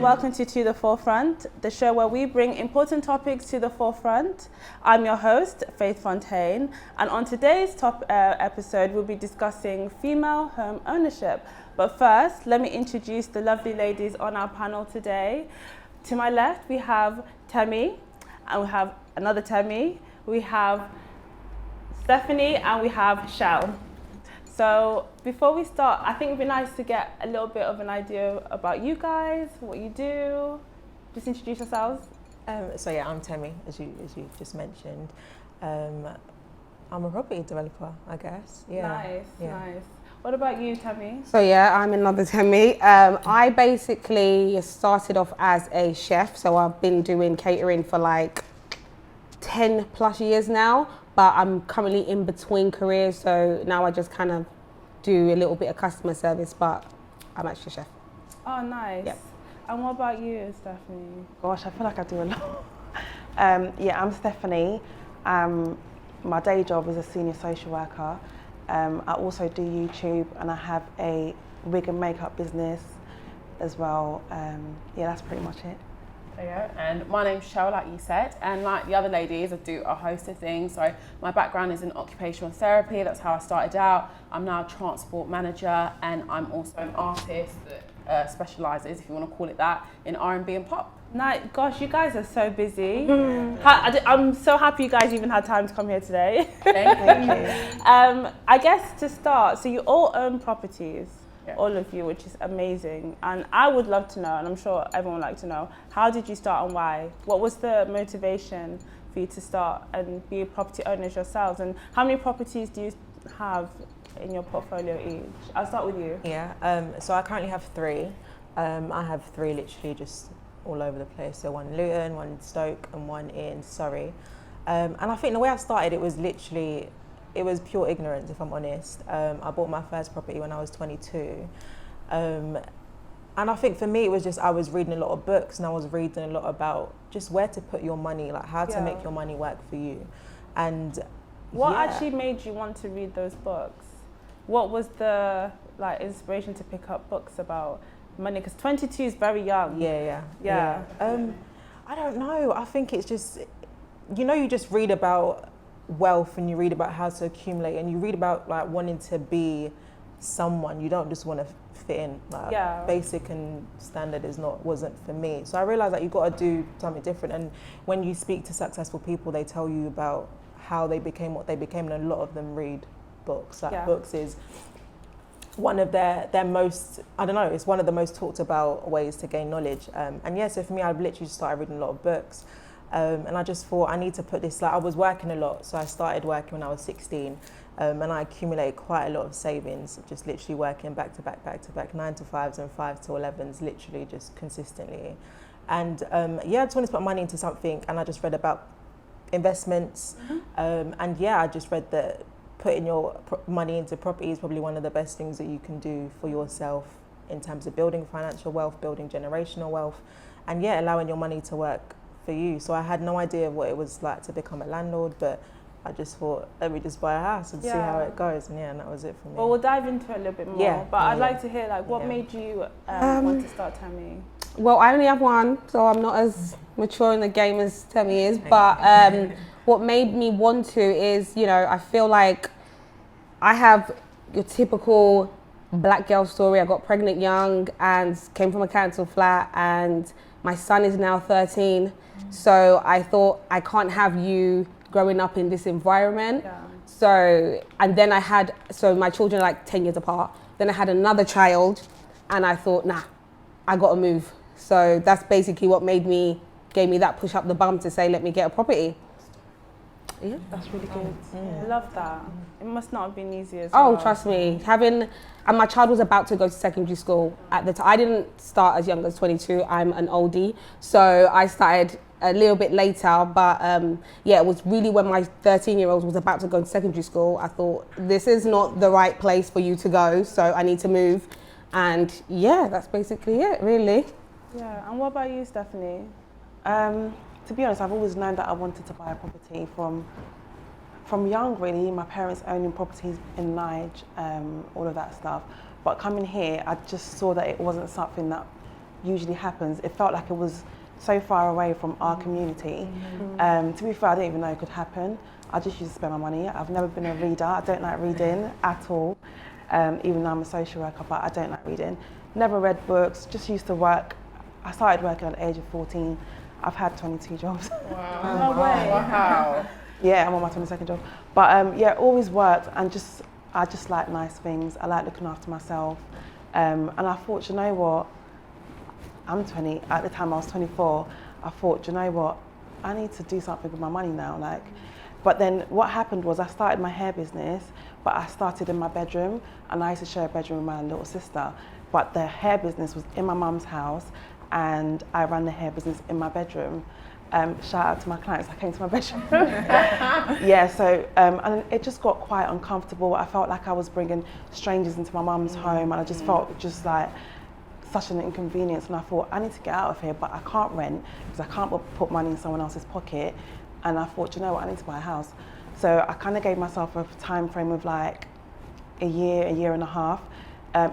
welcome to The Forefront, the show where we bring important topics to the forefront. I'm your host, Faith Fontaine, and on today's episode, we'll be discussing female home ownership. But first, let me introduce the lovely ladies on our panel today. To my left, we have Temi, and we have another Temi. We have Stephanie, and we have Chel. So before we start, I think it'd be nice to get a little bit of an idea about you guys, what you do. Just introduce yourselves. I'm Temi, as you just mentioned. I'm a property developer, I guess. Yeah. Nice. What about you, Tammy? So I'm another Temi. I basically started off as a chef, so I've been doing catering for like 10 plus years now, but I'm currently in between careers, so now I just kind of do a little bit of customer service, but I'm actually a chef. Oh, nice. Yep. And what about you, Stephanie? Gosh, I feel like I do a lot. I'm Stephanie. My day job is a senior social worker. I also do YouTube, and I have a wig and makeup business as well. That's pretty much it. Yeah, and my name's Chel, like you said, and like the other ladies, I do a host of things. So my background is in occupational therapy. That's how I started out. I'm now a transport manager, and I'm also an artist that specialises, if you want to call it that, in R&B and pop. Nice. Gosh, you guys are so busy. I'm so happy you guys even had time to come here today. Thank you. I guess to start, so you all own properties. Yeah. All of you, which is amazing. And I would love to know, and I'm sure everyone would like to know, how did you start and why? What was the motivation for you to start and be property owners yourselves? And how many properties do you have in your portfolio each? I'll start with you. So I currently have 3. I have 3 literally just all over the place. So one in Luton, one in Stoke, and one in Surrey. And I think the way I started, it was pure ignorance, if I'm honest. I bought my first property when I was 22. And I think for me, it was just, I was reading a lot of books, and I was reading a lot about just where to put your money, like how to make your money work for you. And what actually made you want to read those books? What was the inspiration to pick up books about money? Because 22 is very young. Yeah. I don't know. I think it's just, you just read about wealth, and you read about how to accumulate, and you read about like wanting to be someone. You don't just want to fit in. Basic and standard wasn't for me. So I realized that you got to do something different. And when you speak to successful people, they tell you about how they became what they became, and a lot of them read books. Books is one of their most, it's one of the most talked about ways to gain knowledge. So for me, I've literally just started reading a lot of books. And I just thought I need to put this, I was working a lot, so I started working when I was 16, and I accumulated quite a lot of savings, just literally working back to back, 9 to 5s and 5 to 11s, literally just consistently. And I just wanted to put money into something, and I just read about investments, I just read that putting your money into property is probably one of the best things that you can do for yourself in terms of building financial wealth, building generational wealth, and allowing your money to work for you. So I had no idea what it was like to become a landlord, but I just thought, let me just buy a house and see how it goes, and that was it for me. Well, we'll dive into it a little bit more, but I'd like to hear what made you want to start Tammy? Well, I only have one, so I'm not as mature in the game as Temi is, but what made me want to is, I feel like I have your typical black girl story. I got pregnant young and came from a council flat, and my son is now 13. So I thought, I can't have you growing up in this environment. Yeah. So my children are like 10 years apart. Then I had another child, and I thought, I got to move. So that's basically what gave me that push up the bum to say, let me get a property. Yeah, that's really good. I love that. It must not have been easy as well. Oh, trust me. And my child was about to go to secondary school at the time. I didn't start as young as 22. I'm an oldie. So I started a little bit later. But it was really when my 13-year-old was about to go to secondary school, I thought, this is not the right place for you to go. So I need to move. And that's basically it, really. Yeah. And what about you, Stephanie? To be honest, I've always known that I wanted to buy a property from young, really. My parents owning properties in Nige, all of that stuff. But coming here, I just saw that it wasn't something that usually happens. It felt like it was so far away from our community. To be fair, I didn't even know it could happen. I just used to spend my money. I've never been a reader. I don't like reading at all, even though I'm a social worker, but I don't like reading. Never read books, just used to work. I started working at the age of 14. I've had 22 jobs. Wow. No way. Wow. Yeah, I'm on my 22nd job. But yeah, always worked, and I just like nice things. I like looking after myself. And I thought, you know what? I'm 20, at the time I was 24. I thought, you know what? I need to do something with my money now. Like, but then what happened was I started my hair business, but I started in my bedroom, and I used to share a bedroom with my little sister. But the hair business was in my mum's house, and I ran the hair business in my bedroom. Shout out to my clients that came to my bedroom. Yeah, so and it just got quite uncomfortable. I felt like I was bringing strangers into my mum's home, and I just felt just like such an inconvenience. And I thought, I need to get out of here, but I can't rent because I can't put money in someone else's pocket. And I thought, you know what, I need to buy a house. So I kind of gave myself a time frame of like a year and a half.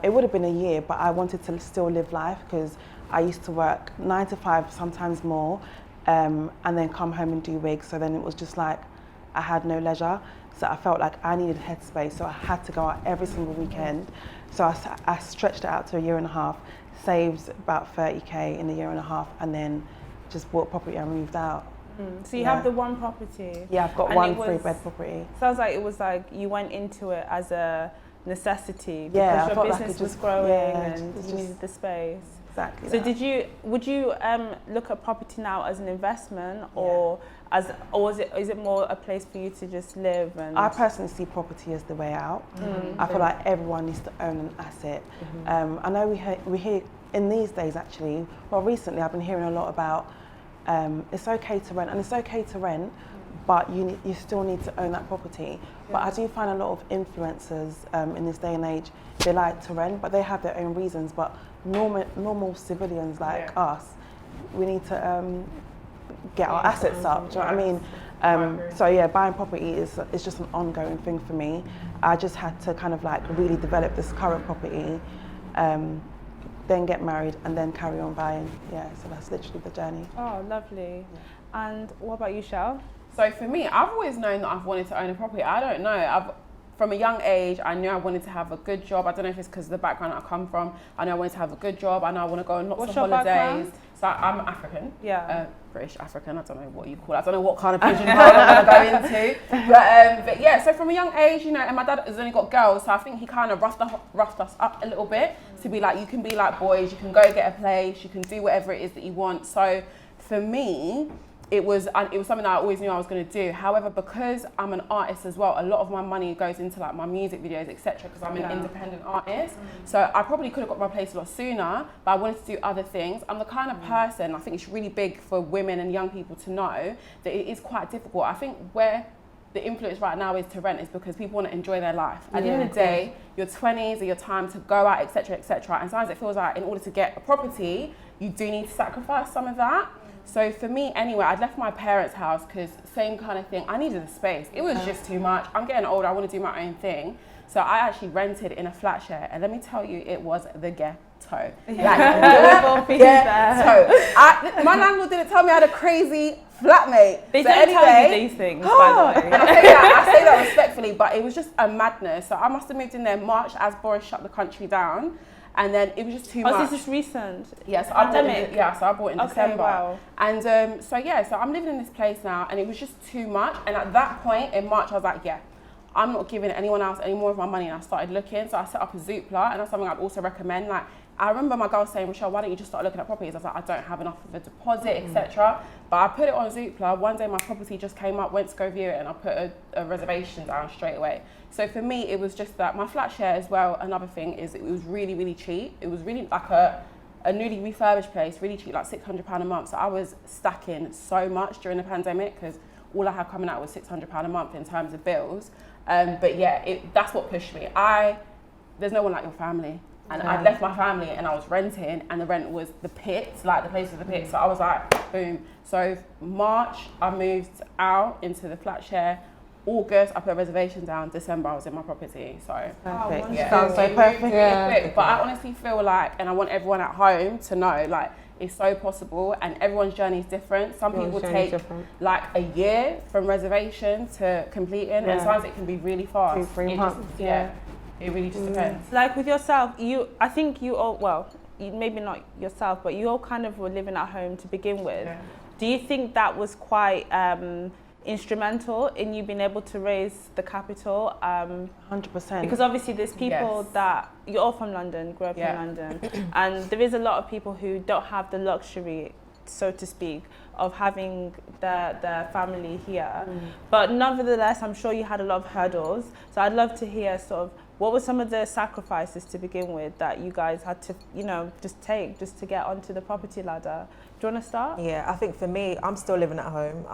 It would have been a year, but I wanted to still live life because I used to work 9 to 5, sometimes more, and then come home and do wigs. So then it was just like I had no leisure. So I felt like I needed headspace. So I had to go out every single weekend. So I stretched it out to a year and a half, saved about 30k in a year and a half, and then just bought property and moved out. So you have the one property. Yeah, I've got And one it was- 3-bed property. Sounds like it was like you went into it as a necessity Yeah, I because your felt like business it was just- growing yeah, and it's you just- needed the space. Exactly. So that. would you look at property now as an investment or is it more a place for you to just live? And I personally see property as the way out. I feel like everyone needs to own an asset. I know we hear in these days actually, well recently I've been hearing a lot about it's okay to rent, and it's okay to rent, but you still need to own that property. But I do find a lot of influencers in this day and age, they like to rent, but they have their own reasons. But normal civilians like us, we need to get our assets up. Do you know what I mean? So yeah, buying property is just an ongoing thing for me. I just had to kind of like really develop this current property, then get married, and then carry on buying. Yeah, so that's literally the journey. Oh, lovely. And what about you, Chel? So for me, I've always known that I've wanted to own a property. I don't know. From a young age, I knew I wanted to have a good job. I don't know if it's because of the background that I come from. I know I wanted to have a good job. I know I want to go on lots of holidays. Background? So I'm African. Yeah. British African. I don't know what you call it. I don't know what kind of pigeonhole I'm going to go into. But yeah, so from a young age, you know, and my dad has only got girls, so I think he kind of roughed us up a little bit to be like, you can be like boys, you can go get a place, you can do whatever it is that you want. So for me, it was something that I always knew I was going to do. However, because I'm an artist as well, a lot of my money goes into like my music videos, etc. Because I'm an independent artist. So I probably could have got my place a lot sooner, but I wanted to do other things. I'm the kind of person, I think it's really big for women and young people to know that it is quite difficult. I think where the influence right now is to rent is because people want to enjoy their life. At the end of the day, your 20s are your time to go out, etc., etc. And sometimes it feels like in order to get a property, you do need to sacrifice some of that. So for me, anyway, I'd left my parents' house because same kind of thing. I needed a space. It was just too much. I'm getting older. I want to do my own thing. So I actually rented in a flat share, and let me tell you, it was the ghetto. Like, ghetto. My landlord didn't tell me I had a crazy flatmate. They don't tell you these things, by the way. And I say that respectfully, but it was just a madness. So I must have moved in there March as Boris shut the country down. And then it was just too much. Oh, this is recent? Yes, I bought in December. Wow. And so I'm living in this place now, and it was just too much. And at that point in March, I was like, yeah, I'm not giving anyone else any more of my money. And I started looking, so I set up a Zoopla, and that's something I'd also recommend. Like, I remember my girl saying, Rochelle, why don't you just start looking at properties? I was like, I don't have enough of a deposit, etc. But I put it on Zoopla. One day my property just came up, went to go view it, and I put a reservation down straight away. So for me, it was just that my flat share as well. Another thing is it was really, really cheap. It was really like a newly refurbished place, really cheap, like £600 a month. So I was stacking so much during the pandemic because all I had coming out was £600 a month in terms of bills. But yeah, that's what pushed me. There's no one like your family. And I'd left my family and I was renting, and the rent was the pit, like the place was the pit. So I was like, boom. So March, I moved out into the flat share. August, I put a reservation down. December, I was in my property. So Perfect. yeah, Sounds so perfect. Quick, but I honestly feel like, and I want everyone at home to know, like, it's so possible, and everyone's journey is different. Some people take like a year from reservation to completing, and sometimes it can be really fast. 2-3 months. It really just depends. Like with yourself, I think you all, well, maybe not yourself, but you all kind of were living at home to begin with. Yeah. Do you think that was quite instrumental in you being able to raise the capital? 100%. Because obviously there's people that, you're all from London, grew up in London, and there is a lot of people who don't have the luxury, so to speak, of having their family here. But nevertheless, I'm sure you had a lot of hurdles. So I'd love to hear sort of, what were some of the sacrifices to begin with that you guys had to, just take just to get onto the property ladder? Do you want to start? Yeah, I think for me, I'm still living at home.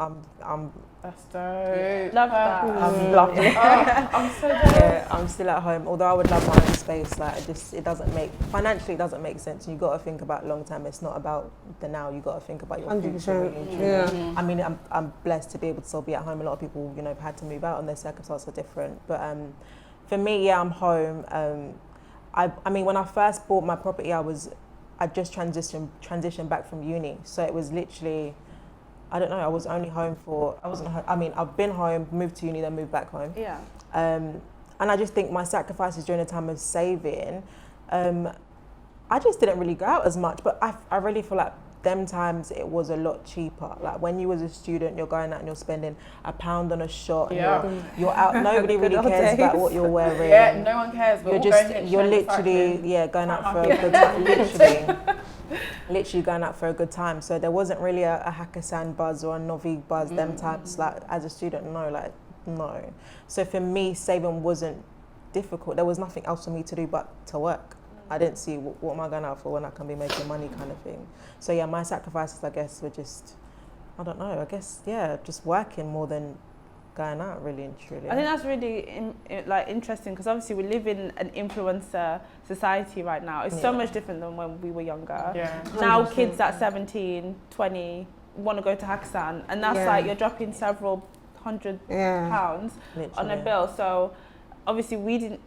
That's dope. Love that. I'm lovely. I'm so dope. Yeah, I'm still at home. Although I would love my own space, like financially it doesn't make sense. You got to think about long term. It's not about the now. You got to think about your future. Really, Yeah. I mean, I'm blessed to be able to still be at home. A lot of people, have had to move out, and their circumstances are different. But for me, I'm home. I mean, when I first bought my property, I just transitioned back from uni, so it was literally, I don't know, I was only home I've been home, moved to uni, then moved back home. Yeah. And I just think my sacrifices during the time of saving, I just didn't really go out as much, but I really feel like them times it was a lot cheaper. Like when you was a student, you're going out and you're spending £1 on a shot. And you're out. Nobody really cares about what you're wearing. Yeah, no one cares. You're literally going out for a good time. Literally going out for a good time. So there wasn't really a Hakkasan buzz or a Novi buzz. Them types, like as a student, no. So for me, saving wasn't difficult. There was nothing else for me to do but to work. I didn't see what am I going out for when I can be making money, kind of thing. So yeah, my sacrifices, I guess, were just, I don't know, just working more than going out, really and truly. I think that's really interesting, because obviously we live in an influencer society right now. It's so much different than when we were younger. Yeah. Now kids at 17, 20 want to go to Hakkasan, and that's like you're dropping several £100 on a bill. So obviously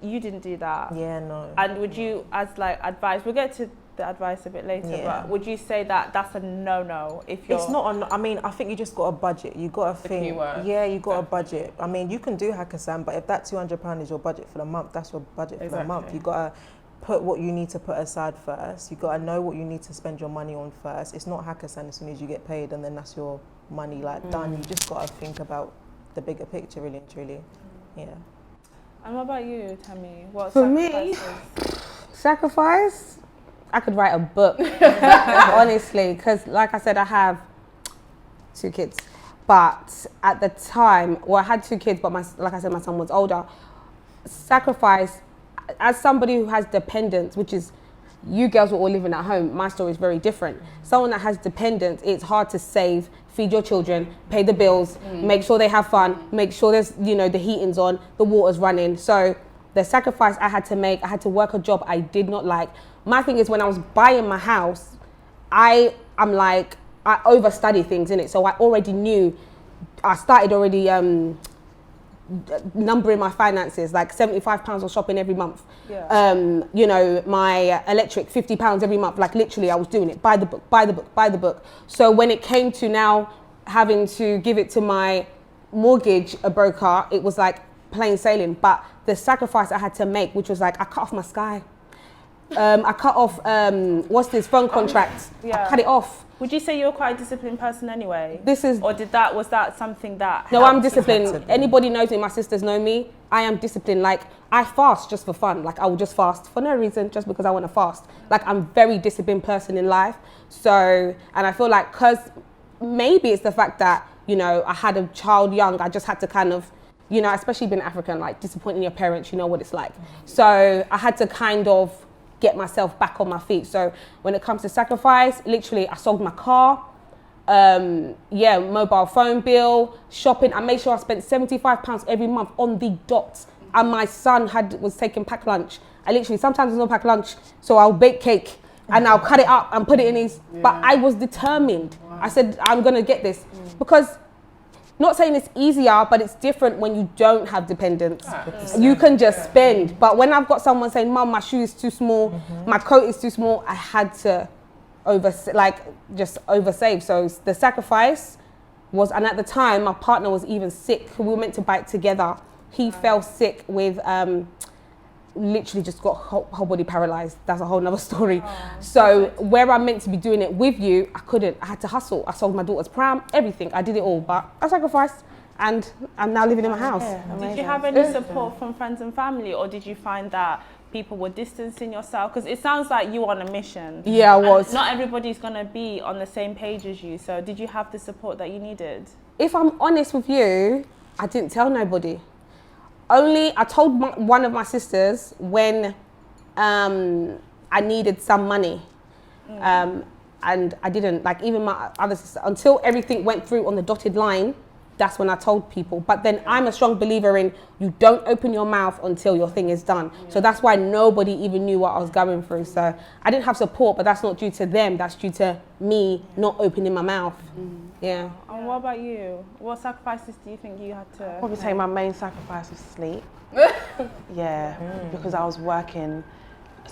you didn't do that. Yeah, no. And would you, as like advice, we'll get to the advice a bit later, but would you say that that's a no-no if you're... It's not I mean, I think you just got a budget. You got to think... Yeah, you got a budget. I mean, you can do Hakkasan, but if that £200 is your budget for the month, that's your budget for the month. You got to put what you need to put aside first. You got to know what you need to spend your money on first. It's not Hakkasan as soon as you get paid and then that's your money done. You just got to think about the bigger picture, really and truly. Yeah. And what about you, Tammy? What For me, sacrifice? I could write a book, honestly, because like I said, I have 2 kids. But at the time, I had 2 kids, but like I said, my son was older. Sacrifice, as somebody who has dependents, which is, you girls were all living at home, my story is very different. Someone that has dependents, it's hard to save, feed your children, pay the bills, make sure they have fun, make sure there's, the heating's on, the water's running. So the sacrifice I had to make, I had to work a job I did not like. My thing is, when I was buying my house, I overstudy things, innit? So I already knew, I started already numbering my finances, like £75 on shopping every month. Yeah. My electric, £50 every month, like literally I was doing it, buy the book. So when it came to now having to give it to my mortgage broker, it was like plain sailing. But the sacrifice I had to make, which was like, I cut off my Sky. I cut off, phone contract. I cut it off. Would you say you're quite a disciplined person anyway? Was that something that... No, I'm disciplined. Anybody knows me, my sisters know me. I am disciplined. Like, I fast just for fun. Like, I will just fast for no reason, just because I want to fast. Like, I'm a very disciplined person in life. So, and I feel like, because maybe it's the fact that, I had a child young, I just had to kind of, especially being African, like disappointing your parents, you know what it's like. So I had to kind of get myself back on my feet. So when it comes to sacrifice, literally I sold my car, mobile phone bill, shopping. I made sure I spent £75 every month on the dot. And my son was taking packed lunch. I literally, sometimes there's no packed lunch, so I'll bake cake and I'll cut it up and put it in his, but I was determined. I said, I'm gonna get this because not saying it's easier, but it's different when you don't have dependents. You can just spend. But when I've got someone saying, Mum, my shoe is too small, my coat is too small, I had to oversave. So the sacrifice was, and at the time, my partner was even sick. We were meant to bike together. He fell sick with, literally just got whole body paralyzed. That's a whole nother story. So where I'm meant to be doing it with you, I couldn't. I had to hustle. I sold my daughter's pram, everything. I did it all, but I sacrificed, and I'm now living in my house. Did you have any support from friends and family, or did you find that people were distancing yourself? Because it sounds like you were on a mission. Yeah, I was. And not everybody's going to be on the same page as you. So did you have the support that you needed? If I'm honest with you, I didn't tell nobody. I told one of my sisters when I needed some money. And I didn't, like even my other sister, until everything went through on the dotted line, that's when I told people. But then I'm a strong believer in you don't open your mouth until your thing is done. So that's why nobody even knew what I was going through. So I didn't have support, but that's not due to them. That's due to me not opening my mouth. Yeah. And what about you? What sacrifices do you think you had to? I'd probably say my main sacrifice was sleep. Because I was working.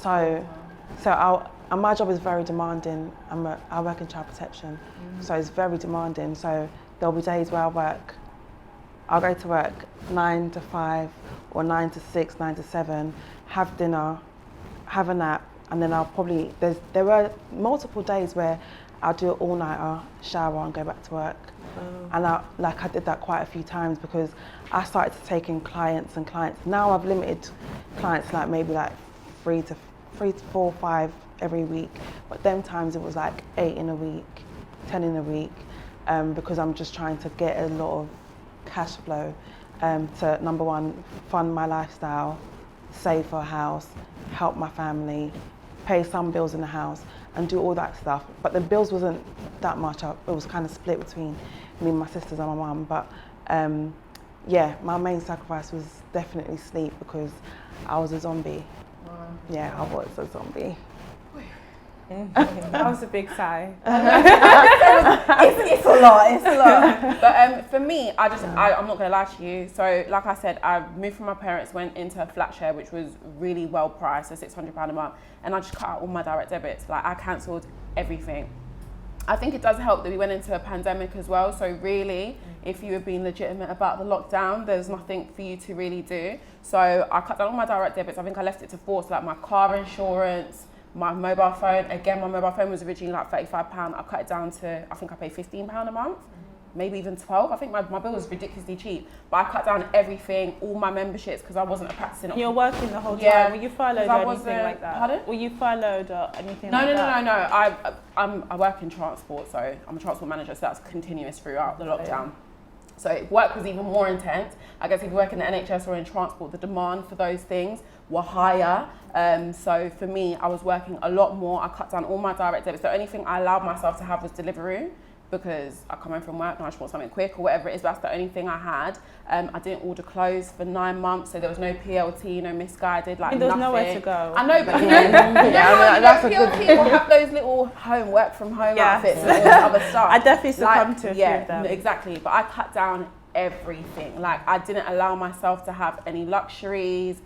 And my job is very demanding. I work in child protection, so it's very demanding. So there'll be days where I'll go to work 9 to 5 or 9 to 6, 9 to 7, have dinner, have a nap, and then there were multiple days where I'll do an all-nighter, shower and go back to work. And I did that quite a few times because I started to take in clients. Now I've limited clients, like maybe like 3 to 4, 5 every week. But them times it was like 8 in a week, 10 in a week. Because I'm just trying to get a lot of cash flow to, number one, fund my lifestyle, save for a house, help my family, pay some bills in the house, and do all that stuff. But the bills wasn't that much. It was kind of split between me and my sisters and my mum. But my main sacrifice was definitely sleep because I was a zombie. Yeah, I was a zombie. That was a big sigh. It's a lot. But for me, I'm not gonna lie to you. So like I said, I moved from my parents, went into a flat share, which was really well priced, so £600 a month, and I just cut out all my direct debits. Like I cancelled everything. I think it does help that we went into a pandemic as well. So really, if you were being legitimate about the lockdown, there's nothing for you to really do. So I cut down all my direct debits. I think I left it to 4, so like my car insurance, my mobile phone. Again, my mobile phone was originally like £35. I cut it down to, I think I paid £15 a month, maybe even 12. I think my bill was ridiculously cheap. But I cut down everything, all my memberships, because I wasn't a practicing. You're working the whole time. Yeah, Were you furloughed or anything like that? Pardon? Were you furloughed or anything like that? No. I work in transport, so I'm a transport manager, so that's continuous throughout the lockdown. So work was even more intense. I guess if you work in the NHS or in transport, the demand for those things were higher. So for me, I was working a lot more. I cut down all my direct debits. The only thing I allowed myself to have was delivery, because I come home from work and I just want something quick or whatever it is. That's the only thing I had. I didn't order clothes for 9 months, so there was no PLT, no misguided, like there was nothing. Nowhere to go. I know, but that's PLT will have those little work from home outfits and all this other stuff. I definitely succumbed to a few of them. Exactly, but I cut down everything. Like I didn't allow myself to have any luxuries.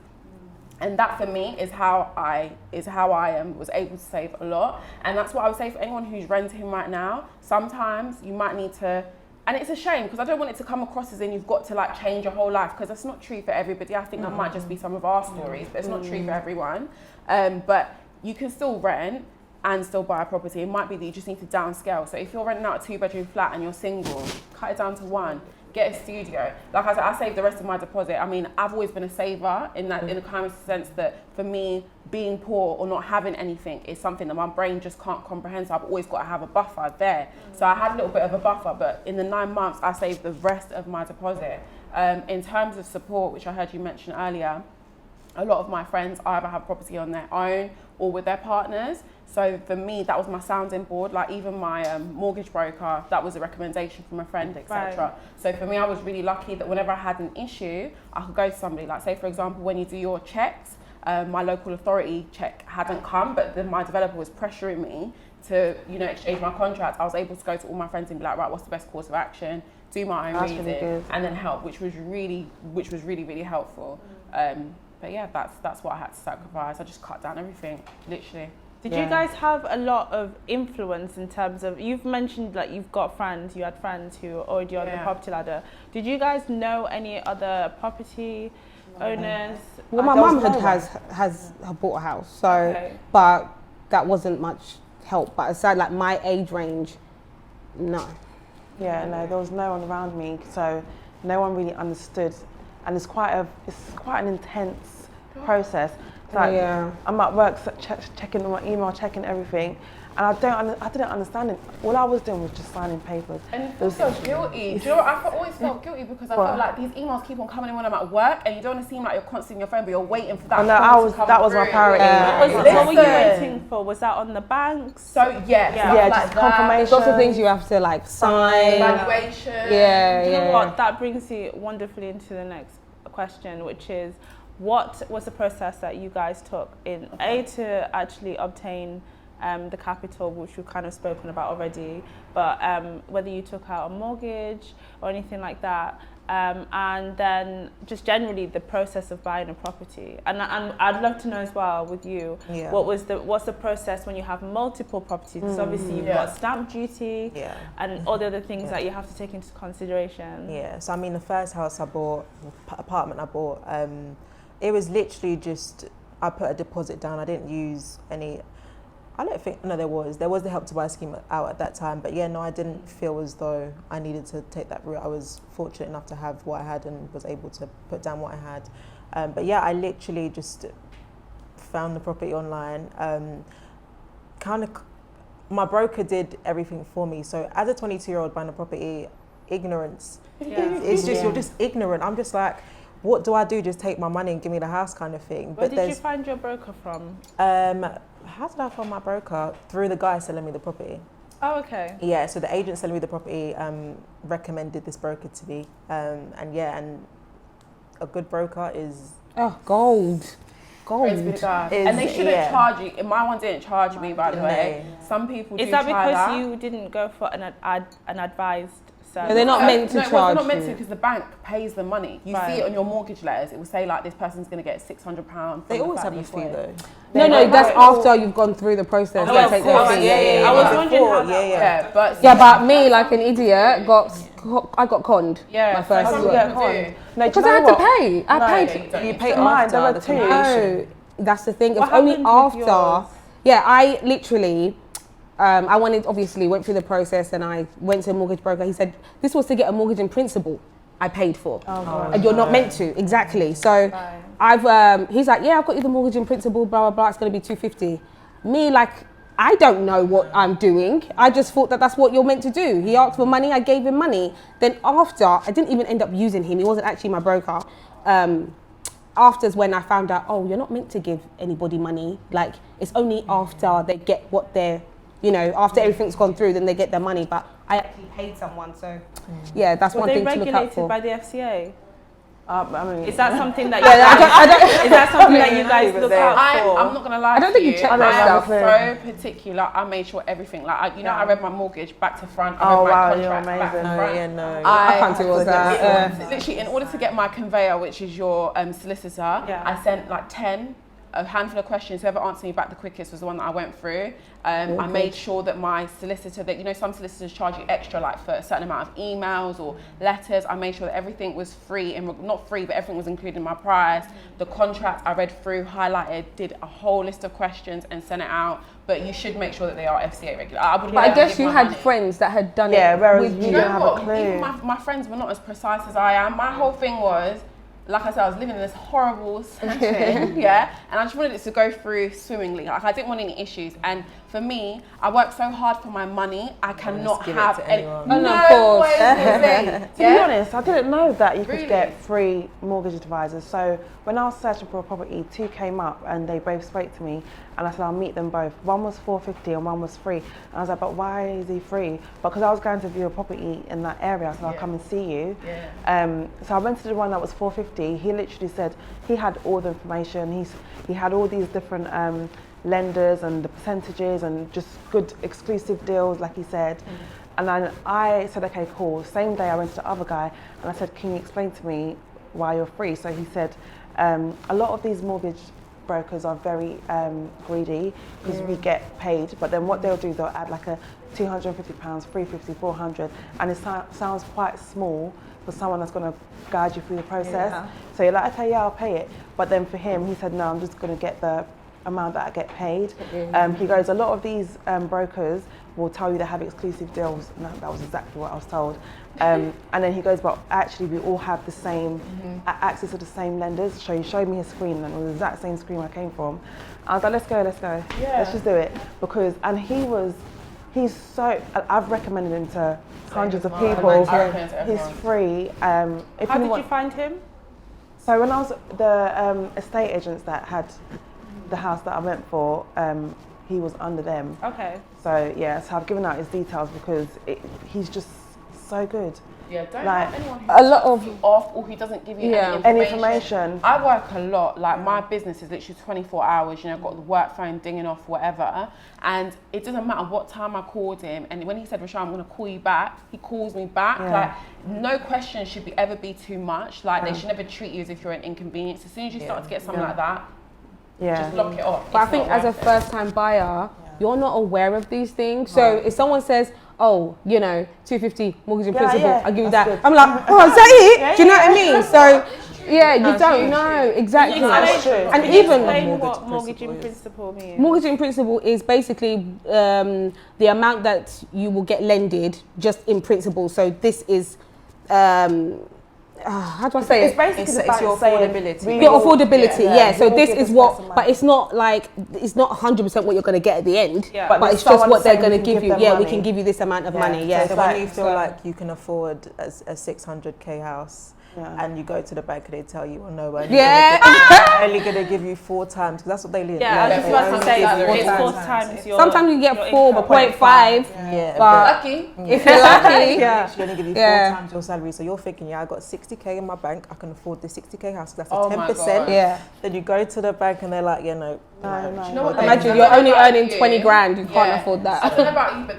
And that for me is how I was able to save a lot. And that's what I would say for anyone who's renting right now. Sometimes you might need to, and it's a shame because I don't want it to come across as in you've got to like change your whole life, because that's not true for everybody. I think that might just be some of our stories, but it's not true for everyone. But you can still rent and still buy a property. It might be that you just need to downscale. So if you're renting out a 2-bedroom flat and you're single, cut it down to 1. Get a studio. Like I said, I saved the rest of my deposit. I mean, I've always been a saver in the kind of sense that for me, being poor or not having anything is something that my brain just can't comprehend. So I've always got to have a buffer there. So I had a little bit of a buffer, but in the 9 months, I saved the rest of my deposit. In terms of support, which I heard you mention earlier, a lot of my friends either have property on their own or with their partners. So for me, that was my sounding board. Like even my mortgage broker, that was a recommendation from a friend, etc. Right. So for me, I was really lucky that whenever I had an issue, I could go to somebody. Like say, for example, when you do your checks, my local authority check hadn't come, but then my developer was pressuring me to, exchange my contract. I was able to go to all my friends and be like, right, what's the best course of action do my own That's reading, really good. and then help, which was really helpful. But yeah, that's what I had to sacrifice. I just cut down everything, literally. Did you guys have a lot of influence in terms of, you've mentioned like you had friends who are already on the property ladder. Did you guys know any other property owners? Well, my mum has bought a house, so but that wasn't much help. But aside like my age range, no. Yeah, no, there was no one around me, so no one really understood, and it's quite an intense process. Like, I'm at work checking my email, checking everything, and I didn't understand it. All I was doing was just signing papers. And you feel so guilty. Do you know what? I always felt guilty because I felt like these emails keep on coming in when I'm at work, and you don't want to seem like you're constantly on your phone, but you're waiting for that. That was my priority. What were you waiting for? Was that on the banks? So yeah, just confirmation. There's lots of things you have to like sign. Evaluation. You know what? That brings you wonderfully into the next question, which is, what was the process that you guys took to actually obtain the capital, which we've kind of spoken about already, but whether you took out a mortgage or anything like that, and then just generally the process of buying a property. And I'd love to know as well with you, what's the process when you have multiple properties? Because obviously you've got stamp duty and all the other things that you have to take into consideration. Yeah, so I mean, the first house I bought, apartment I bought, it was literally just, I put a deposit down. I didn't use any, there was the Help to Buy scheme out at that time, but I didn't feel as though I needed to take that route. I was fortunate enough to have what I had and was able to put down what I had. But I literally just found the property online. My broker did everything for me. So as a 22-year-old buying a property, ignorance, it's just, you're just ignorant. I'm just like, what do I do? Just take my money and give me the house kind of thing. Where did you find your broker from? How did I find my broker? Through the guy selling me the property. Oh, okay. Yeah, so the agent selling me the property recommended this broker to me. And a good broker is... Oh, gold. Praise be to God. And they shouldn't charge you. My one didn't charge me, by the way. Some people do. Is that because you didn't go for an advised service? No, they're not meant to charge you. They're not meant to, because the bank pays the money. You see it on your mortgage letters. It will say like this person's going to get £600. They always have a fee though. No, that's after you've gone through the process. They take their fee. I was wondering how but me, like an idiot, I got conned. Yeah, my first one. Because I had to pay. I paid. You paid after the completion. No, that's the thing. It was only after. Yeah, I literally. I went through the process and I went to a mortgage broker. He said, this was to get a mortgage in principle I paid for. And you're not meant to, exactly. So he's like, I've got you the mortgage in principle, blah, blah, blah, it's gonna be $250. Me, like, I don't know what I'm doing. I just thought that that's what you're meant to do. He asked for money, I gave him money. Then after, I didn't even end up using him. He wasn't actually my broker. After's when I found out, you're not meant to give anybody money. Like, it's only after they get what they're, after everything's gone through, then they get their money. But I actually paid someone, so that's one thing to look out for. Were they regulated by the FCA? Is that something that I is that something that you guys look out for? I'm not gonna lie. I don't think you check that stuff. I'm so particular. I made sure everything. Like I read my mortgage back to front. I read my contract back to front. I can't do all that. Literally, in order to get my conveyor, which is your solicitor, I sent like a handful of questions. Whoever answered me back the quickest was the one that I went through. I made sure that my solicitor, that some solicitors charge you extra, like for a certain amount of emails or letters. I made sure that everything was free, and not free, but everything was included in my price. The contract I read through, highlighted, did a whole list of questions and sent it out. But you should make sure that they are FCA regular. But I guess you had friends that had done it. Whereas you don't have a clue. Even my friends were not as precise as I am. My whole thing was, like I said, I was living in this horrible setting, and I just wanted it to go through swimmingly. Like, I didn't want any issues. And for me, I work so hard for my money, I cannot have any. No way. To be honest, I didn't know that you could get free mortgage advisors. So when I was searching for a property, 2 came up and they both spoke to me, and I said I'll meet them both. One was $450 and one was free. And I was like, but why is he free? Because I was going to view a property in that area, so I'll come and see you. So I went to the one that was $450. He literally said he had all the information. He had all these different lenders and the percentages and just good exclusive deals, like he said. And then I said, okay, cool. Same day I went to the other guy and I said, can you explain to me why you're free? So he said, a lot of these mortgage brokers are very greedy because we get paid, but then what they'll do, they'll add like a £250, £350, £400, and it sounds quite small for someone that's going to guide you through the process. Yeah. So you're like, okay, yeah, I'll pay it. But then for him, he said, no, I'm just going to get the amount that I get paid. He goes, a lot of these brokers will tell you they have exclusive deals. No, that was exactly what I was told. And then he goes, but actually we all have the same access to the same lenders. So he showed me his screen, and it was the exact same screen I came from. I was like, let's go. Yeah. Let's just do it. And he's so, I've recommended him to hundreds of people. He's free. How did you find him? So when I was the estate agents that had the house that I went for, he was under them. Okay. So yeah, so I've given out his details because he's just so good. Yeah, don't Like, have anyone who a lot of off or who doesn't give you any information. I work a lot. Like my business is literally 24 hours. You know, got the work phone dinging off, whatever. And it doesn't matter what time I called him. And when he said, Rochelle, I'm going to call you back, he calls me back. Yeah. Like no question should ever be too much. Like they should never treat you as if you're an inconvenience. As soon as you start to get something like that, just lock it off. But I think as a first-time buyer, you're not aware of these things. So if someone says, oh, you know, 250 mortgage in principle, I'll give you that. good. I'm like, oh, is that it? Do you know what I mean? So, yeah, you don't know. Exactly. And Can you even explain what mortgage in principle means? mortgage in principle is basically the amount that you will get lended just in principle. So this is, how do I say it? It's basically It's your affordability. Your affordability, yeah. So this is what, but but it's not like, it's not 100% what you're going to get at the end, Yeah. but But it's just someone what they're saying going we to can give give you. them Yeah, we money. can give you this amount of Yeah. money, yeah. So when you feel like you can afford a 600k house, and you go to the bank and they tell you, well, no, we're only going to give you 4 times, because that's what they leave. Yeah, I was just about to say, it's 4 times your Sometimes you get your 4, income. but 0.5. Yeah, But lucky. if you're lucky, yeah. She's going to give you 4 Yeah. times your salary. So you're thinking, yeah, I got 60k in my bank, I can afford the 60k house. That's a Oh my 10%. God. yeah. Then you go to the bank and they're like, yeah, no. No. Do you know what Imagine I you're don't know only about earning you. 20 grand, you can't afford I that. don't know about you, but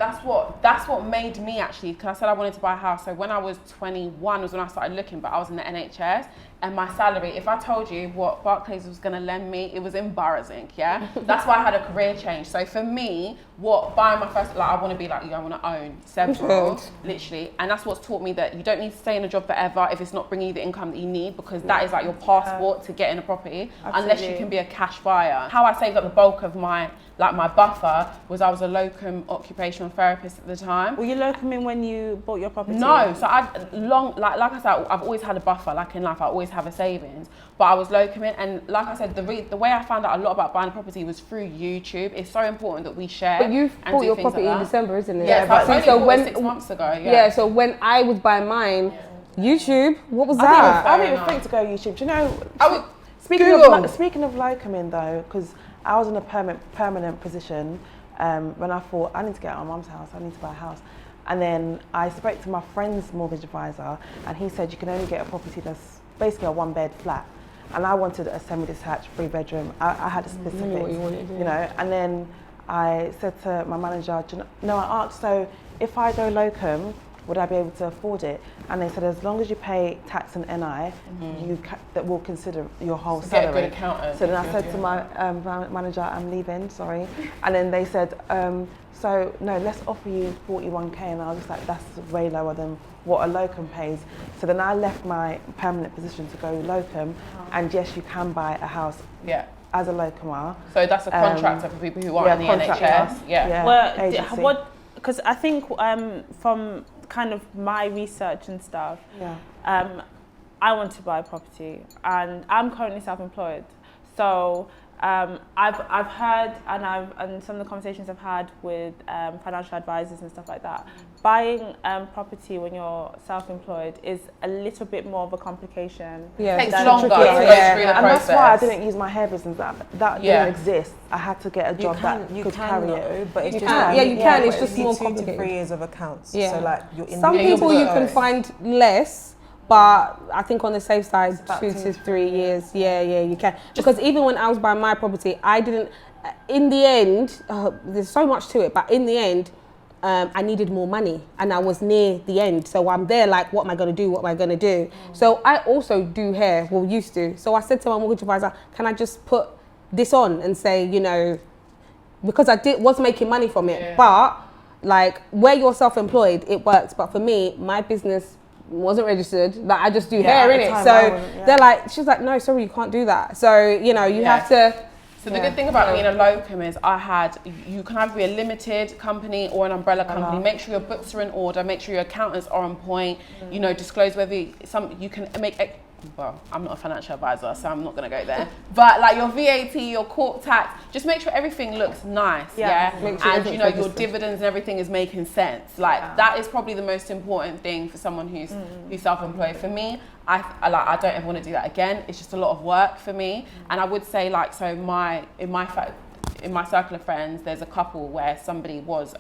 that's what made me actually, because I said I wanted to buy a house. So when I was 21 was when I started looking, but I was in the NHS, and my salary, if I told you what Barclays was going to lend me, it was embarrassing, yeah? That's why I had a career change. So for me, buying my first, like I want to be like you, I want to own several, literally. And that's what's taught me that you don't need to stay in a job forever if it's not bringing you the income that you need, because that is like your passport to get in a property, unless you can be a cash buyer. How I saved up the bulk of my buffer was I was a locum occupational therapist at the time. Were you locuming when you bought your property? No, so like I said, I've always had a buffer. Like in life, I always have a savings. But I was locuming, and like I said, the way I found out a lot about buying a property was through YouTube. It's so important that we share. But you and bought do your things property like in that. December, isn't it? Yeah, but so when 6 months ago. Yeah, so when I was buying mine, YouTube, what was that? I didn't even think to go YouTube. Do you know? Speaking of locuming though, because I was in a permanent position when I thought I need to get out of mum's house, I need to buy a house. And then I spoke to my friend's mortgage advisor, and he said you can only get a property that's basically a 1-bed flat. And I wanted a semi-detached 3-bedroom. I had a specific, you know. And then I said to my manager, I asked, so if I go locum, would I be able to afford it? And they said, as long as you pay tax and NI, that will consider your whole salary. Get a good accountant. So then I said to my manager, I'm leaving, sorry. And then they said, so no, let's offer you 41k. And I was just like, that's way lower than what a locum pays. So then I left my permanent position to go locum. And yes, you can buy a house as a locumer. So that's a contractor for people who aren't in the NHS. Well, because I think from kind of my research and stuff, I want to buy a property, and I'm currently self-employed. So I've heard, and some of the conversations I've had with financial advisors and stuff like that, buying property when you're self-employed is a little bit more of a complication. Yeah, it takes longer to go through the process. And that's why I didn't use my hair business. That didn't exist. I had to get a job that could carry it. But it's You just can. Yeah, you can. It's just you more need 2 complicated. to 3 years of accounts. Yeah. So like you're in Some people you can find less, but I think on the safe side, 2 to 3 years. Yeah, you can. Because even when I was buying my property, I didn't. In the end, there's so much to it, but in the end, I needed more money and I was near the end. So I'm there like, what am I going to do? What am I going to do? So I also do hair, well, used to. So I said to my mortgage advisor, can I just put this on and say, you know, because was making money from it. But like where you're self-employed, it works. But for me, my business wasn't registered. Like I just do hair in it. So they're like, she's like, no, sorry, you can't do that. So, you know, you have to. So the good thing about being a locum is you can either be a limited company or an umbrella company. Make sure your books are in order, make sure your accountants are on point, you know, disclose whether you can make, well, I'm not a financial advisor, so I'm not gonna go there. But like your VAT, your corp tax, just make sure everything looks nice, and you know, your dividends and everything is making sense. Like that is probably the most important thing for someone who's self-employed. For me, I don't ever want to do that again. It's just a lot of work for me. And I would say like, so in my circle of friends, there's a couple where somebody was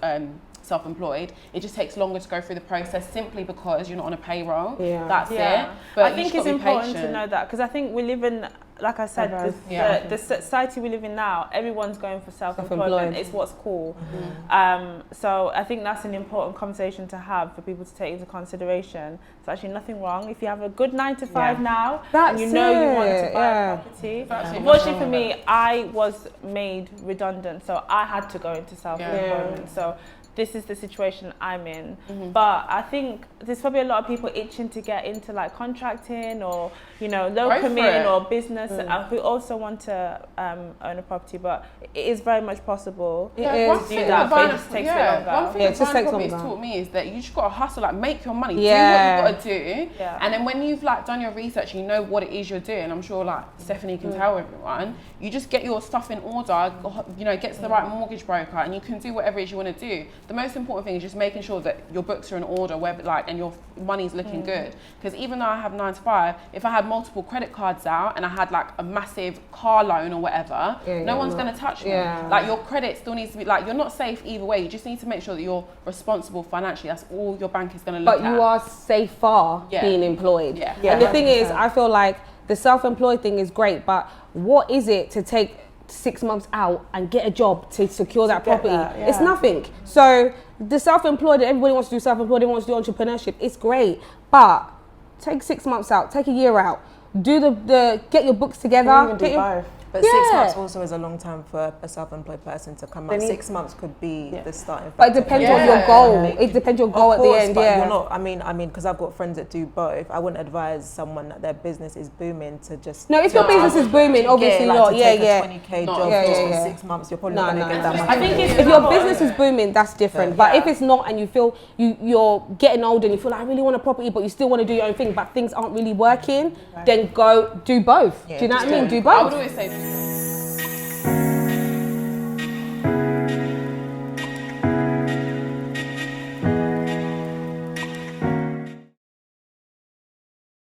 self-employed. It just takes longer to go through the process simply because you're not on a payroll. That's it. But I think it's important to know that, because I think we live in, like I said, the society we live in now, everyone's going for self-employment. It's what's cool. So I think that's an important conversation to have for people to take into consideration. There's actually nothing wrong if you have a good 9 to 5 now, and you know you want to buy a property. Unfortunately for me, I was made redundant, so I had to go into self-employment. So this is the situation I'm in. But I think there's probably a lot of people itching to get into like contracting or, you know, locoming or business who also want to own a property. But it is very much possible to do that, but it just takes a bit longer. One thing that Brian Property's taught me is that you just got to hustle, like make your money, do what you got to do. And then when you've like done your research, you know what it is you're doing. I'm sure like Stephanie can tell everyone, you just get your stuff in order, you know, get to the right mortgage broker, and you can do whatever it is you want to do. The most important thing is just making sure that your books are in order, where like, and your money's looking good. Because even though I have 9 to 5, if I had multiple credit cards out and I had like a massive car loan or whatever, no one's going to touch me. Like your credit still needs to be like, you're not safe either way. You just need to make sure that you're responsible financially. That's all your bank is going to look at. But you are safer being employed. And the thing is, I feel like the self-employed thing is great, but what is it to take 6 months out and get a job to secure that property? It's nothing. So the self-employed, everybody wants to do self-employed, everyone wants to do entrepreneurship. It's great, but take 6 months out, take a year out, do the get your books together. Even do both. But 6 months also is a long time for a self-employed person to come out. 6 months could be the starting. But it depends on your goal. It depends on your goal at the end. But you're not. I mean, because I've got friends that do both. I wouldn't advise someone that their business is booming to just. No, if your business is booming, obviously not. To take a 20k job just for 6 months, you're probably not going to get that much. I think if your business is booming, that's different. But if it's not, and you feel you're getting older and you feel like I really want a property, but you still want to do your own thing, but things aren't really working, then go do both. Do you know what I mean? Do both. I would always say